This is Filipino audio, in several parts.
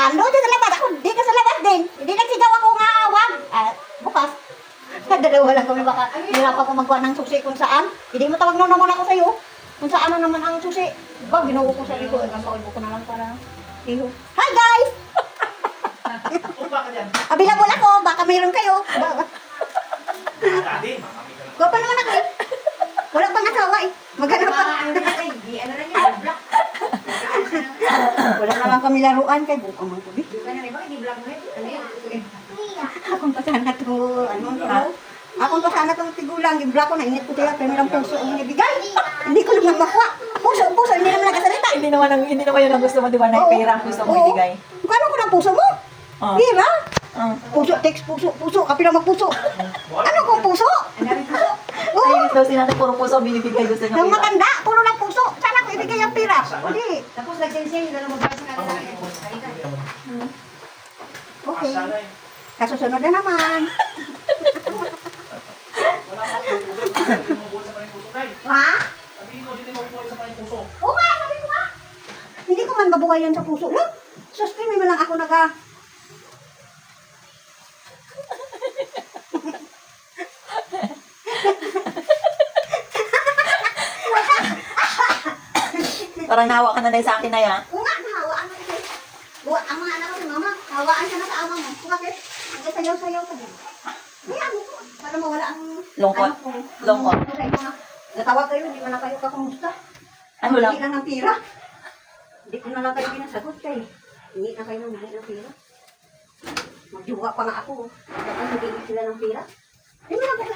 Ano, di sa labas. Ako, di ka sa labas din. Hindi nagsigaw ako nga, wag. Bukas. Dalawa lang kami baka hirap ako magawa ng susi kung saan. Hindi mo tawag na naman ako sa'yo. Kung saan na naman ang susi. Ba, ginuho ko sa ito. Nagpakal ko na lang para iho. Hi guys! Available ako. Baka mayroon kayo. Gwa pa naman ako eh. Wala pang asawa eh. Maghanap pa. Wala na lang kami laruan kay buka mga tubi. Akong pa sana ito, akong pa sana itong tigulang, gibla ko, nainit ko kaya, pero meron puso ang ibigay. Hindi ko naman makuha. Puso, hindi naman nakasalita. Hindi naman yun ang gusto mo, di ba? Na pera ang gusto mo ibigay. Kano ko ng puso mo? Pera? Puso, text, puso, kapila magpuso. Ano kung puso? Ay, daw sinabi, puro puso, binibigay gusto niya Nang pera. matanda, puro lang puso. Sana ko ibigay ang pera. Hindi. Tapos nag-sensei, hindi na lumabas na kanila. Okay. Kasusunod na naman. Ha? Oo nga, sabi ko nga. Hindi ko man mabuhay yan sa puso. Look, sustain mo lang ako naga. Parang nahawa ka na dahil sa akin na yan. Oo nga, nahawaan mo kasi. Ang mga anak ko si mama, hawaan ka na sa ama mo. Bakit? Nagsayaw-sayaw ka din. Kaya ano ko, para mawala ang... Lungkot. Lungkot. Natawag kayo, hindi man na kayo kakumusta. Ano lang? Hindi na ng pira. Hindi ko na lang kayo pinasagot kayo. Hindi na kayo ng pira. Magjuwa pa nga ako. Tapos hindi sila ng pira. Hindi na kayo.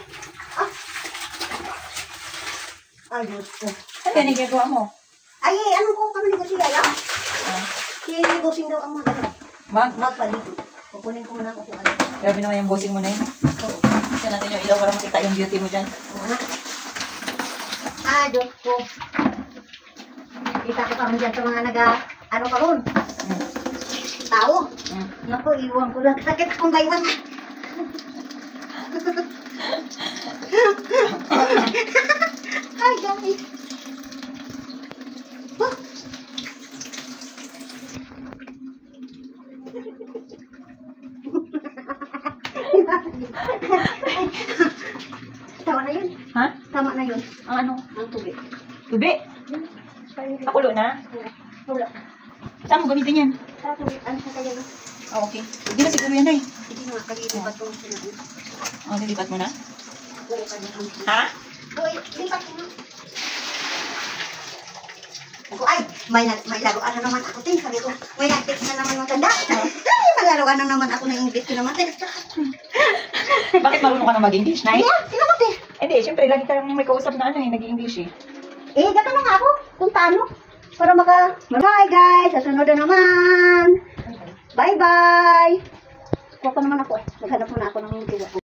Ayos ko. Ano yan, igagawa mo? Ay, ano ko kami negosya yan? Sinigosing daw ang mga ganun. Magpalit. Kukunin ko muna ang upuan. Grabe naman yung bossing mo na yun. Oo. Kasi natin yung ilaw para makita yung beauty mo dyan. Diyos ko. Kita ko kami dyan sa mga ano pa ron? Tao. Naku, iwan ko lang. Sakit akong baywan. Ay, dami. Tama na yun. Ha? Tama na yun. Ang ano? Ang tubig. Tubi? Pakulo na? Wala. Saan mo gamitin yan? Sa tubig. Ano sa kaya na? Okay. Hindi na siguro yan ay. Hindi nga, kagilipat ko sinabi. Nilipat mo na? Oo, kagilipat. Ha? Oo, lipat ko na. Ako, ay, may laruan na naman ako, ting. Sabi ko, may nag-text na naman matanda. Ay, may laruan na naman ako ng English ko naman, text. Bakit marunong ka na mag-English, Nay? Yeah, sinagot eh. Hindi, siyempre, lagi kang may kausap na ano eh, nag-English eh. Gato na nga ako, kung paano. Para Bye guys, sa sunod na naman. Bye-bye. Kuha pa naman ako eh. Maghanap muna ako ng tiwa.